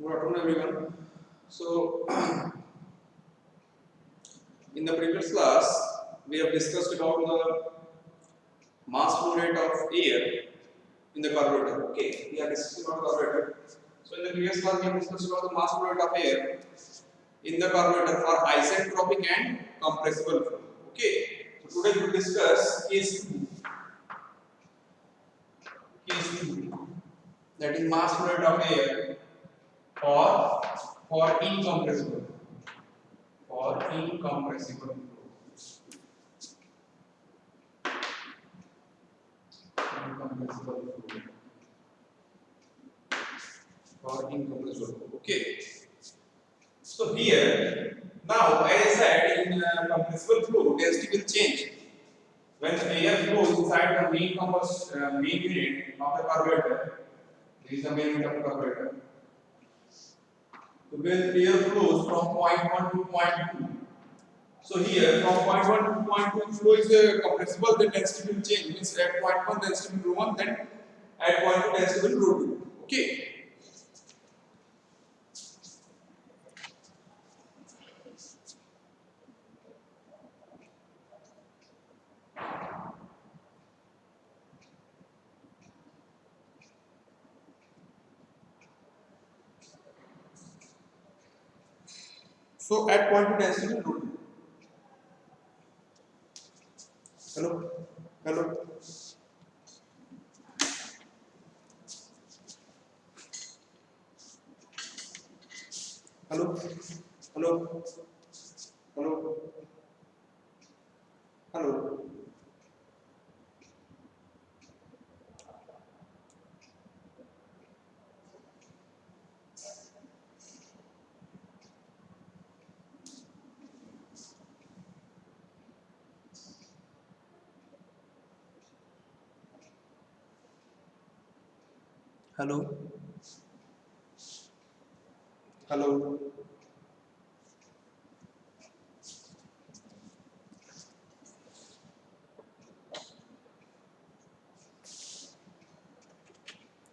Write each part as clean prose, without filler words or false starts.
Good afternoon, everyone. So, in the previous class, we have discussed about the mass flow rate of air in the carburetor. Okay, we are discussing about carburetor. So, in the previous class, we have discussed about the mass flow rate of air in the carburetor for isentropic and compressible flow. Okay, so today we will discuss case 2, that is mass flow rate of air for incompressible flow. Okay. So here, now as I said, in compressible flow, density will change. When the air flows inside the main unit of the carburetor, this is the main unit of the carburetor. So when air flows from point 1 to point 2, so here from point 1 to point 2 flow is compressible, then density will change. Means at point 1 density will rho 1, then at point 2 density will rho 2. Okay. So at point 2 density will rho 2. Hello? Hello? Hello? Hello? Hello? Hello? Hello? Hello?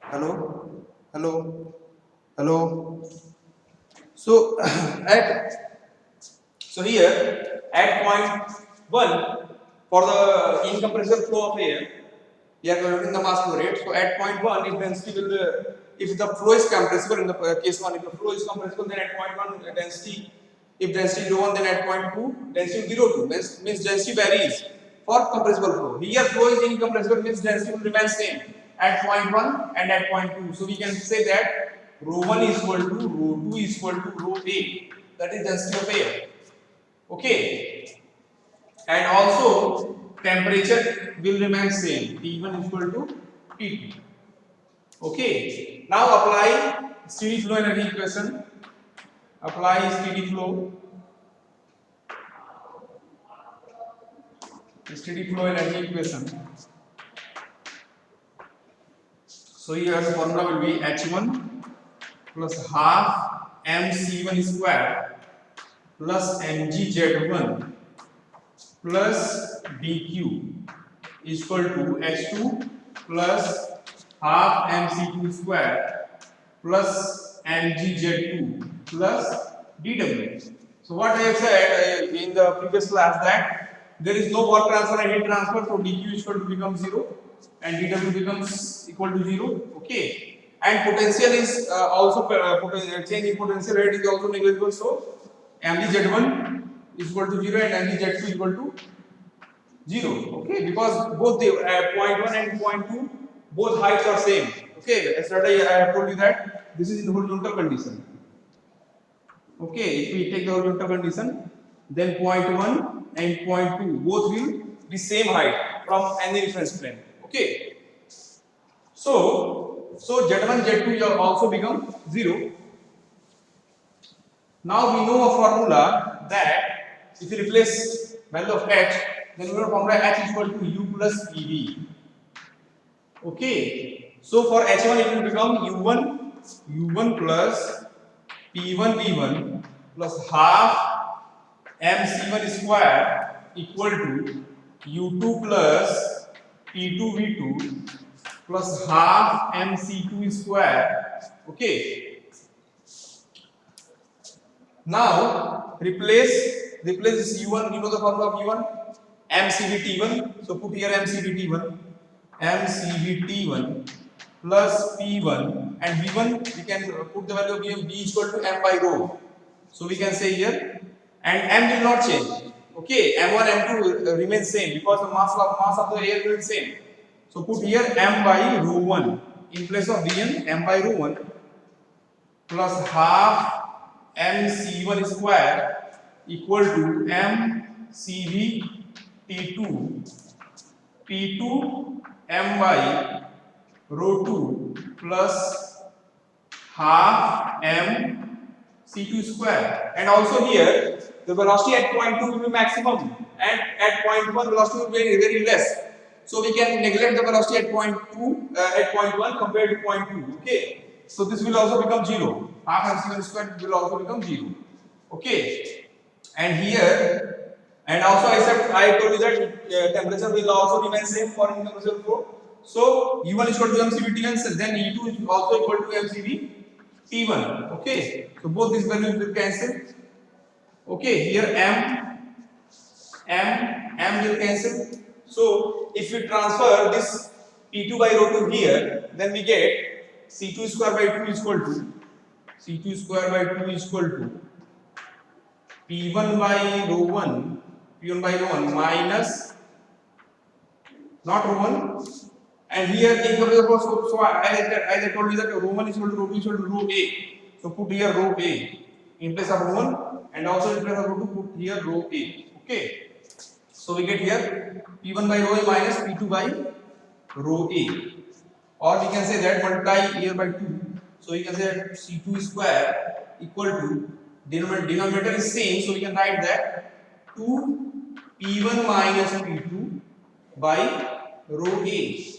Hello? Hello? Hello? So so here at point 1 for the incompressible flow of air, we are calculating the mass flow rate. So at point 1, if density will if the flow is compressible in the case 1, if the flow is compressible, then at point 1 density, if density is 1, then at point 2 density will 0 2 means density varies for compressible flow. Here flow is incompressible means density will remain same at point 1 and at point 2. So we can say that rho 1 is equal to rho 2 is equal to rho A, that is density of air. Okay, and also temperature will remain same, T1 is equal to T2. Okay, now apply steady flow energy equation. Apply steady flow energy equation. So here the formula will be H1 plus half mc1 square plus mgz1 plus dq is equal to H2 plus half mc2 square plus mgz2 plus dw. So what I have said in the previous class that there is no work transfer and heat transfer, so dq is equal to become 0 and dw becomes equal to 0. Okay, and potential is also change in potential rate is also negligible, so mgz1 is equal to 0 and mgz2 is equal to 0. Okay, because both the point 1 and point 2 both heights are same. Okay, yesterday I have told you that this is in the horizontal condition. Okay, if we take the horizontal condition, then point 1 and point 2 both will be same height from any reference plane. Okay, so Z1 Z2 will also become 0. Now we know a formula that if you replace value of H, then we know formula H is equal to U plus PV. Okay, so for H1 it will become U1 plus P1 V1 plus half MC1 square equal to U2 plus P2 V2 plus half MC2 square. Okay, Now replace this U1. You know the formula of U1, mCV So put here mCV mCV plus P1 and V1. We can put the value of V1 B equal to m by rho. So we can say here, and m will not change. Okay, m1 m2 will remain same because the mass of the air will be same. So put here m by rho 1 in place of Vn, m by rho 1 plus half mc1 square equal to mcv t2 p2 m by rho 2 plus half m c2 square. And also here the velocity at point 2 will be maximum and at point 1 velocity will be very less. So we can neglect the velocity at point 2 at point 1 compared to point 2. Okay. So this will also become 0. Half mc1 square will also become 0. Okay. And here, and also I told you that temperature will also remain same for in-temperature flow. So U1 is equal to mcv T1, so then E2 is also equal to mcv T1. Okay. So both these values will cancel. Okay. Here m will cancel. So if we transfer this P2 by rho 2 here, then we get C2 square by 2 is equal to C2 square by 2 is equal to P1 by rho 1 P1 by rho 1 minus not rho 1, and here so as I told you that rho 1 is equal to rho 2 is equal to rho A. So put here rho A in place of rho 1 and also in place of rho 2 put here rho A. Okay. So we get here P1 by rho A minus P2 by rho A, or we can say that multiply here by 2. So we can say that C2 square equal to denominator is same, so we can write that 2 P1 minus P2 by rho A.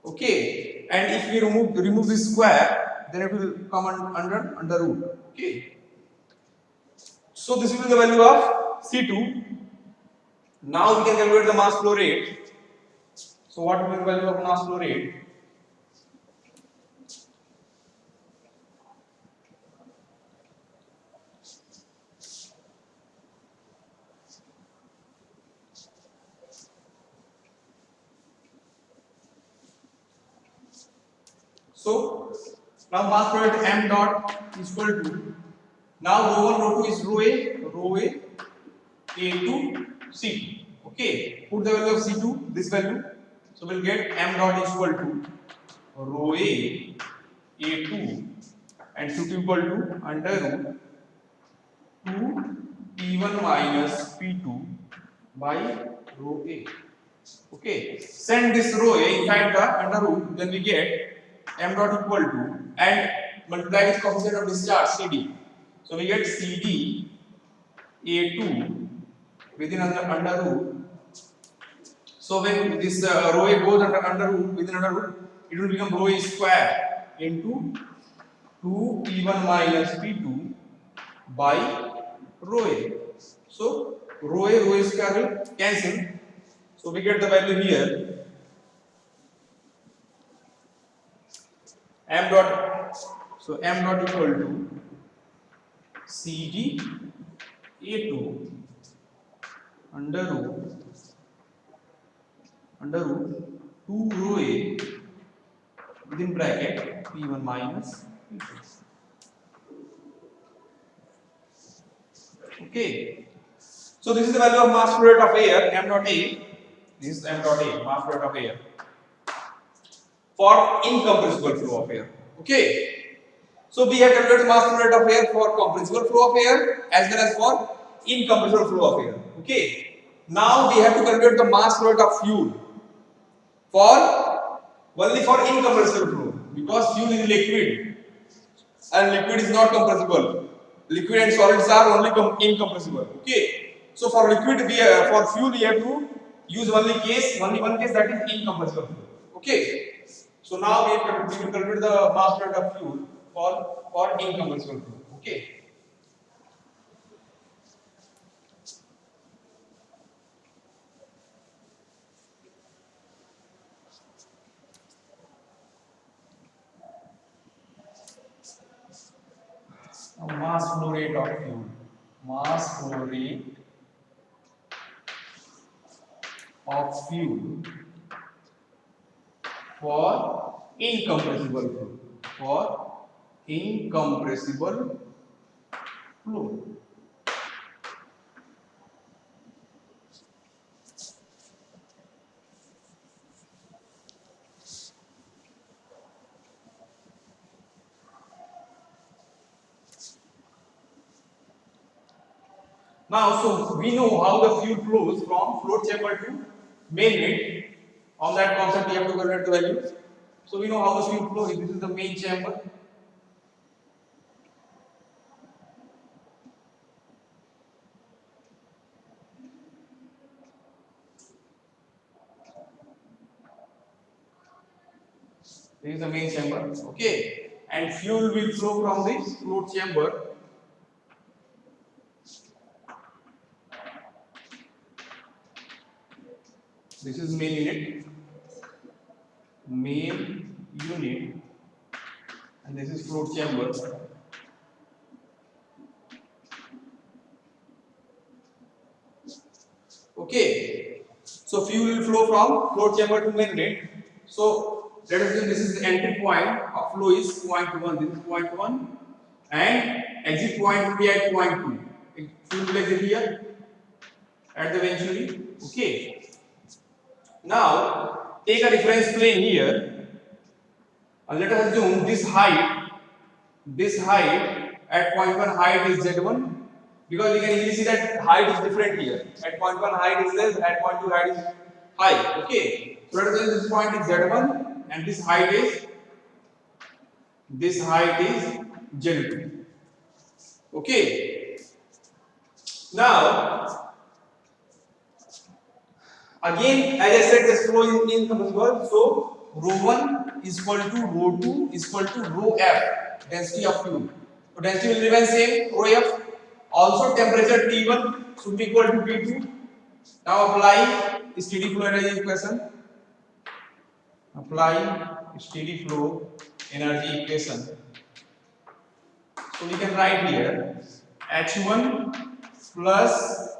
Okay, and if we remove this square, then it will come under root. Okay, so this will be the value of C2. Now we can calculate the mass flow rate. So what will be the value of mass flow rate? So now mass flow rate m dot is equal to, now rho 1 rho 2 is rho A A2 C2. Okay, put the value of C2, this value. So we'll get m dot is equal to rho A A2 and C2 equal to under root 2 P1 minus P2 by rho A. Okay, send this rho A inside the under root, then we get m dot equal to, and multiply with coefficient of discharge CD. So we get CD A2 within under root. So when this rho A goes under root, within under root, it will become rho A square into 2 P1 minus P2 by rho A. So rho A square will cancel. So we get the value here m dot. So m dot equal to CD A2 under root 2 rho A within bracket P1 minus P2. Okay. So this is the value of mass flow rate of air, m dot A. This is m dot A, mass flow rate of air for incompressible flow of air. Okay. So we have calculated mass flow rate of air for compressible flow of air as well as for incompressible flow of air. Okay. Now we have to calculate the mass flow rate of fuel for only for incompressible flow, because fuel is liquid and liquid is not compressible. Liquid and solids are only incompressible. Okay. So for liquid, for fuel we have to use only one case, that is incompressible fuel. Okay. So now we will calculate the mass flow rate of fuel for incompressible fuel. Okay. Now mass flow rate of fuel. Mass flow rate of fuel for incompressible flow. For incompressible flow. Now, so we know how the fuel flows from float chamber to mainnet. On that concept, we have to calculate the values. So we know how the fuel flows. This is the main chamber. This is the main chamber. Okay, and fuel will flow from this float chamber. This is main unit. Main unit, and this is float chamber. Okay, so fuel will flow from float chamber to mainnet. So let us assume this is the entry point of flow is point 1. This is point 1, and exit point will be at point 2. Fuel will exit here at the eventually. Okay. Now take a reference plane here, and let us assume this height at point 1 height is z1, because we can easily see that height is different here. At point 1 height is less, at point 2 height is high. Okay, so let us assume this point is z1 and this height is z2. Okay, now again, as I said, this flow is incompressible. So rho1 is equal to rho2 is equal to rho f, density of fuel. So density will remain same, rho f. Also temperature T1 should be equal to T2. Now apply steady flow energy equation. Apply steady flow energy equation. So we can write here H1 plus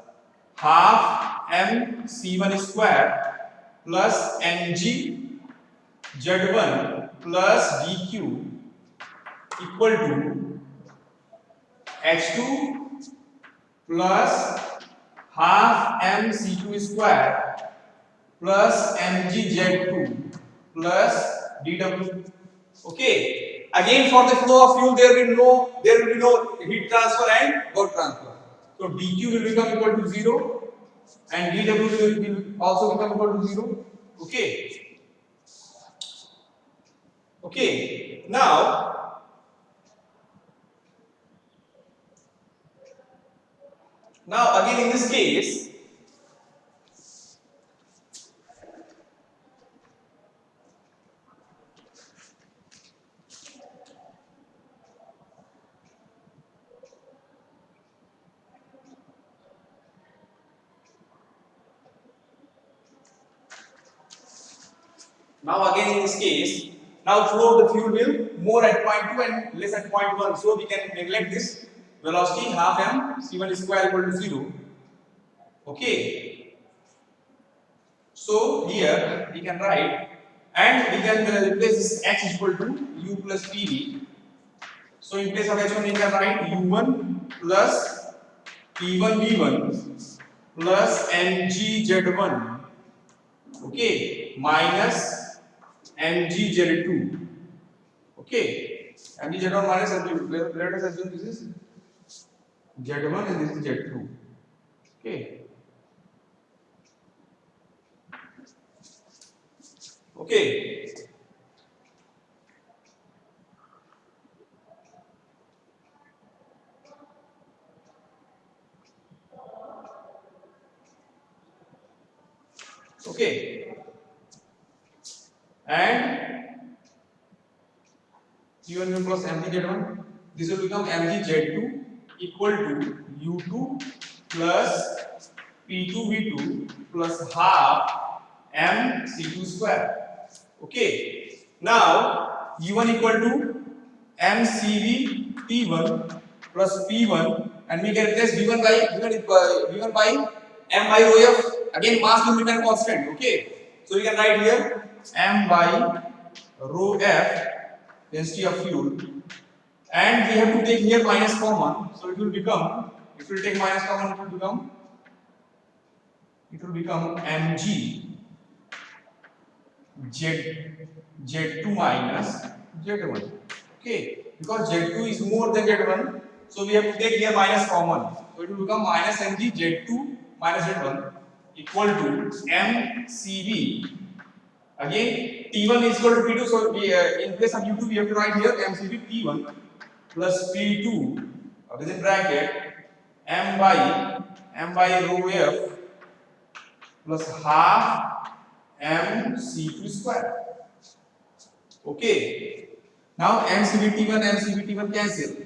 half m C1 square plus mg Z1 plus dq equal to H2 plus half m C2 square plus mg Z2 plus dw. Okay. Again, for the flow of fuel, there will be no heat transfer and work transfer. So dq will become equal to 0 and dw will also become equal to 0. Okay. Okay. Now again in this case, now flow of the fuel will more at point 2 and less at point 1. So we can neglect this velocity half m c1 square equal to 0. Okay. So here we can write, and we can replace this h is equal to u plus pv. So in place of h1 we can write u1 plus p1 v1 plus mg z1. Okay, minus mg z2. Okay, mg z1 minus mg. Let us assume this is z1 and this is z2. Okay. Okay. Okay. And u1 plus mg z1. This will become mg z2 equal to u2 plus p2 v2 plus half m c2 square. Okay. Now u1 equal to mcv t1 plus P1, and we can replace V1 by V1 by m by rho f. Again, mass will remain constant. Okay, so we can write here m by rho f density of fuel, and we have to take here minus common, so it will become, if we take minus common, it will become mg z2 minus z1. Okay, because z2 is more than z1, so we have to take here minus common, so it will become minus mg z2 minus z1 equal to mcv. Again, T1 is equal to P2, so we, in place of U2 we have to write here MCV P1 plus P2 within bracket m by rho f plus half mc2 square. Okay. Now MCV T1 cancel.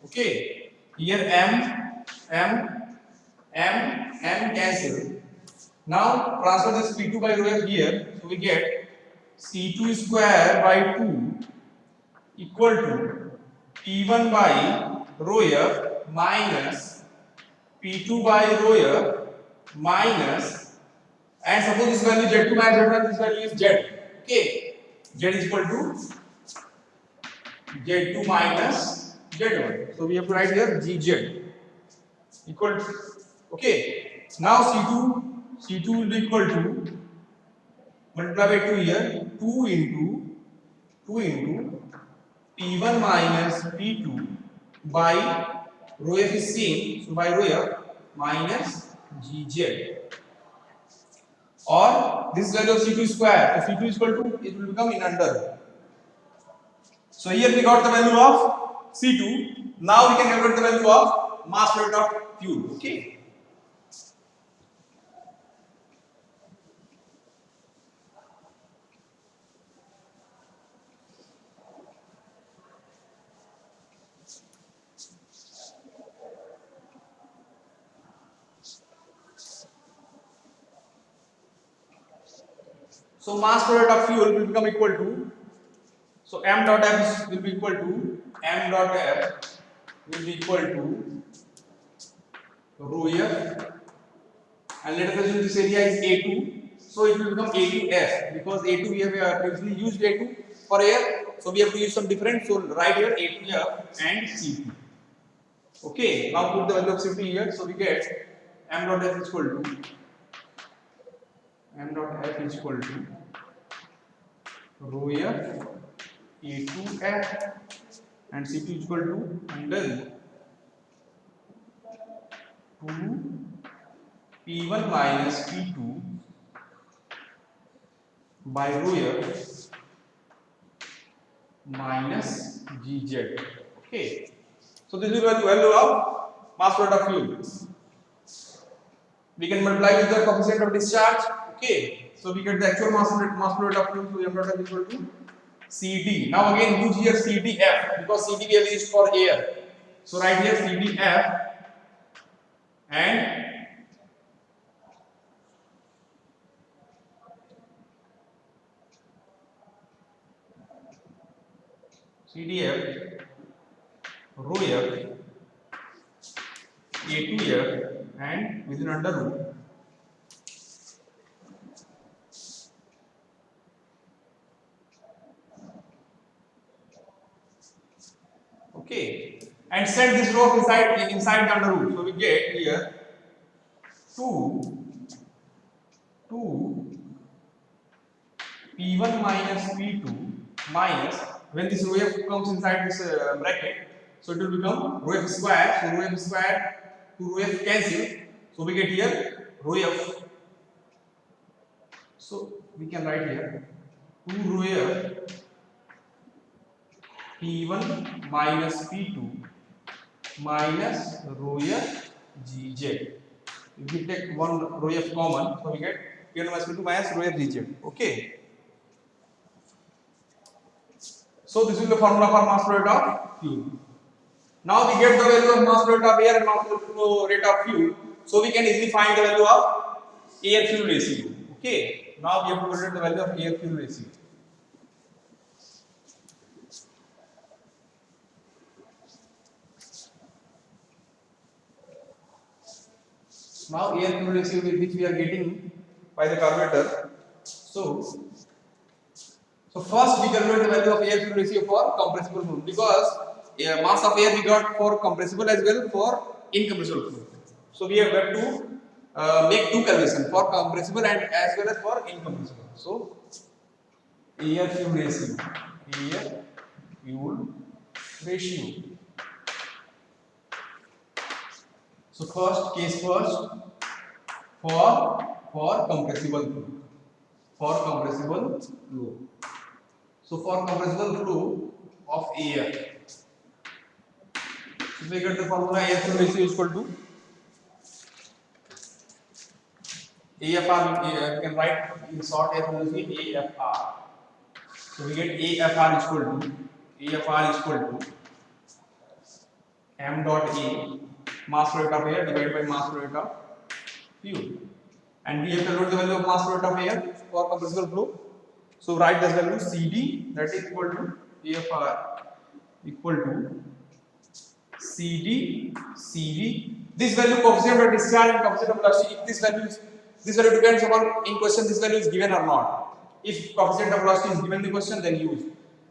Okay. Here m cancel. Now transfer this P2 by rho f here, so we get C2 square by 2 equal to P1 by rho f minus P2 by rho f minus, and suppose this value Z2 minus Z1, this value is Z. Okay, Z is equal to Z2 minus Z1. So we have to write here GZ equal to, okay. Now C2 will be equal to, multiply by 2 here, 2 into P1 minus P2 by rho f is same, so by rho f minus GZ, or this value of C2 square, so C2 is equal to, it will become in under. So here we got the value of C2. Now we can calculate the value of mass flow rate of fuel. Okay. So mass flow rate of fuel will become equal to, so m dot f will be equal to rho f, and let us assume this area is A2, so it will become A2F, because A2 we have previously used A2 for air, so we have to use some different, so write here A2F and C2. Okay, now put the value of C2 here, so we get m dot f is equal to rho f A2F, and C2 is equal to under 2 P1 minus P2 by rho f minus GZ. Okay, so this is the value of mass flow rate of fuel. We can multiply with the coefficient of discharge. Okay, so we get the actual mass flow rate of fuel, so m dot f is equal to CD. Now again use here CDF, because CD we have used for air. So write here CDF and CDF rho f A2F and within under root okay, and set this row inside the under root. So we get here 2 P1 minus P2 minus, when this rho f comes inside this bracket, so it will become rho f square. So rho f square to rho f cancel, so we get here rho f. So we can write here 2 rho f P1 minus P2 minus rho f GZ. If we take one rho f common, so we get P1 minus P2 minus rho f GZ. Okay. So this is the formula for mass flow rate of fuel. Now we get the value of mass flow rate of air and mass flow rate of fuel. So we can easily find the value of air fuel ratio. Okay. Now we have to calculate the value of air fuel ratio. Now air fuel ratio which we are getting by the carburetor. So first we calculate the value of air fuel ratio for compressible fluid, because mass of air we got for compressible as well for incompressible fluid. So we have got to make two calculations for compressible and as well as for incompressible. So air fuel ratio, air fuel ratio. So first for compressible fluid, for compressible fluid. So for compressible flow of air, so we get the formula air flow ratio is equal to AFR. We can write in short air flow ratio AFR. So we get AFR is equal to m dot A, mass flow rate of air divided by mass flow rate of fuel. And we have to note the value of mass flow rate of air for compressible flow. So write this value CD, that is equal to AFR equal to CD. This value coefficient of discharge and coefficient of velocity. If this value depends upon in question this value is given or not. If coefficient of velocity is given in the question, then use.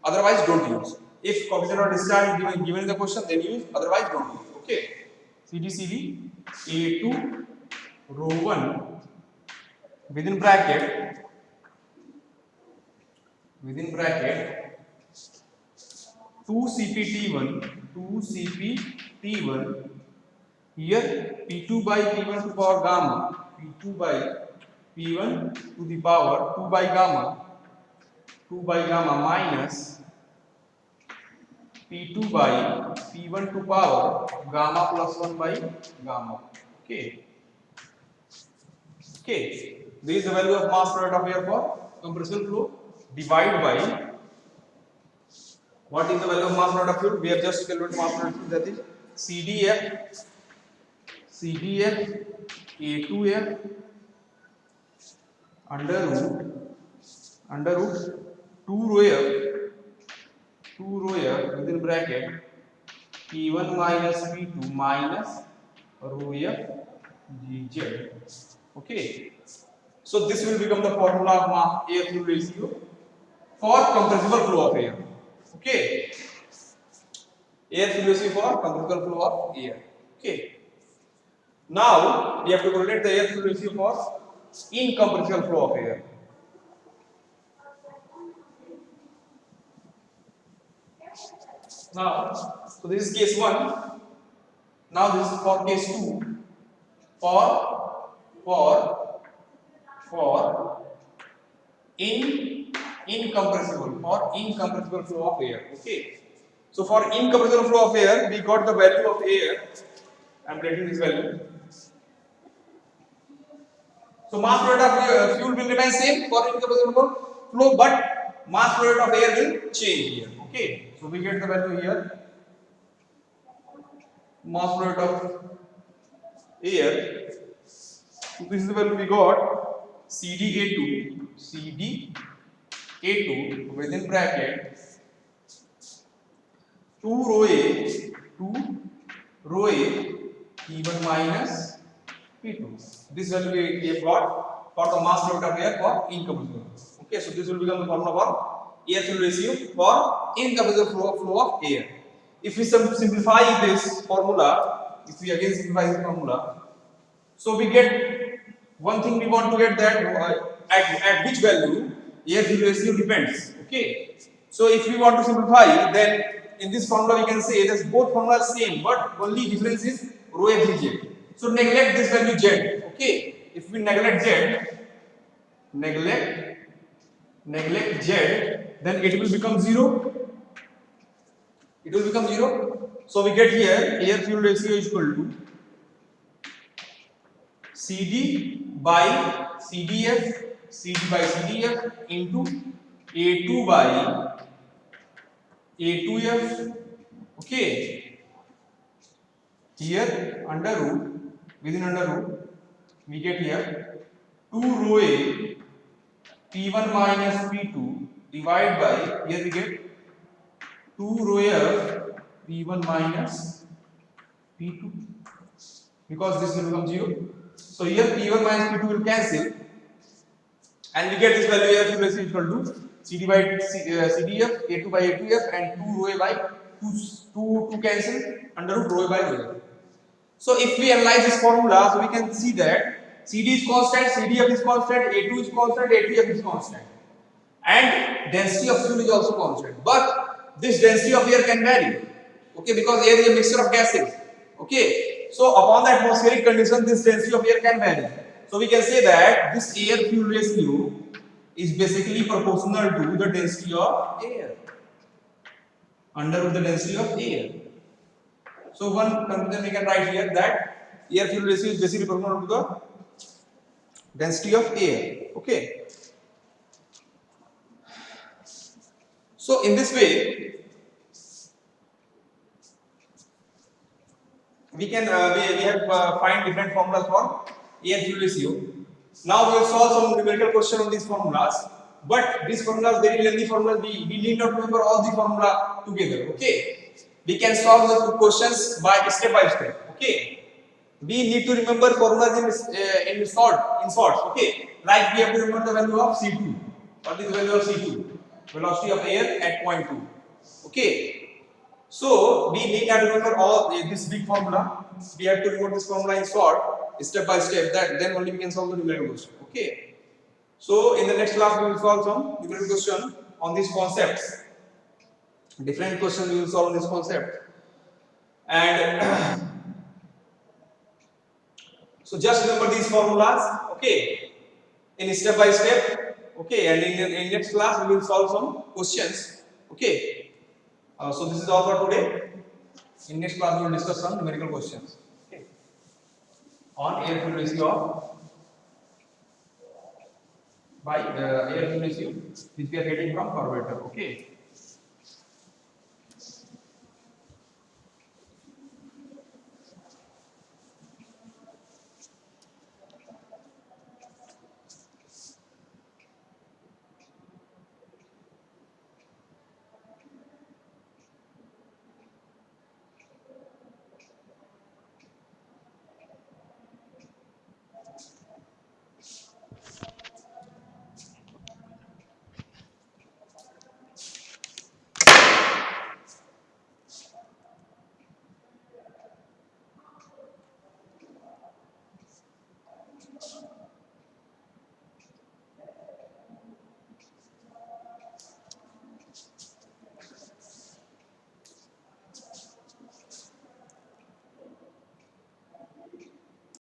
Otherwise, don't use. If coefficient of discharge is given in the question, then use. Otherwise, don't use. Okay. CD A2 rho 1 within bracket 2 CPT1 here P2 by P1 to the power gamma, P2 by P1 to the power 2 by gamma minus P2 by P1 to power gamma plus 1 by gamma. Okay. This is the value of mass flow rate of air for compressible flow. Divide by what is the value of mass flow rate of fluid? We have just calculated mass flow rate of fluid, that is CDF A2F under root 2 rho F within bracket P1 minus P2 minus rho F GZ. Okay. So this will become the formula of air fuel ratio for compressible flow of air. Okay. Air fuel ratio for compressible flow of air. Okay. Now we have to calculate the air fuel ratio for incompressible flow of air. Now, so this is case 1. Now this is for case 2. For incompressible flow of air. Okay. So for incompressible flow of air, we got the value of air. I am writing this value. So mass flow rate of fuel will remain same for incompressible flow, but mass flow rate of air will change here. Okay. So we get the value here. Mass flow rate of air. So this is the value we got. CD A2 within bracket 2 rho A P1 minus P2. This value we have got for the mass flow rate of air for incompressible. Okay, so this will become the formula for air fuel ratio for incompressible flow of air. If we simplify this formula, so we get one thing we want to get that at which value air fuel ratio depends. Okay, so if we want to simplify, then in this formula we can say that both formulas same, but only difference is rho FZ. So neglect this value Z. Okay, if we neglect Z, then it will become 0. It will become 0. So we get here air fuel ratio is equal to CD by CDF into A2 by A2F. Okay. Here within under root, we get here 2 rho A P1 minus P2 divided by, here we get 2 rho F P1 minus P2, because this will become 0. So here P1 minus P2 will cancel, and we get this value air fuel ratio equal to CD by CDF, A2 by A2F, and 2 rho A by 2 cancel under root rho A by rho A. So if we analyze this formula, so we can see that CD is constant, CDF is constant, A2 is constant, A2F is constant, and density of fuel is also constant. But this density of air can vary, okay, because air is a mixture of gases, okay. So upon the atmospheric condition, this density of air can vary. So we can say that this air fuel ratio is basically proportional to the density of air, under the density of air. So one conclusion we can write here that air fuel ratio is basically proportional to the density of air, okay. So in this way we can we have find different formulas for air fuel ratio. Now we will solve some numerical question on these formulas, but these formulas very lengthy formulas, we need not remember all the formula together, okay. We can solve the questions by step, okay. We need to remember formulas in sorts, okay. Like we have to remember the value of C2. What is the value of C2? Velocity of air at point 2, okay. So we need not remember all this big formula. We have to remember this formula in short, step by step. That then only we can solve the numerical question. Okay. So in the next class we will solve some numerical question on these concepts. Different questions we will solve on this concept. And so just remember these formulas. Okay. In step by step. Okay. And in next class we will solve some questions. Okay. So this is all for today. In next class we will discuss some numerical questions, okay, on air fuel ratio by air fuel ratio which we are getting from carburetor, okay.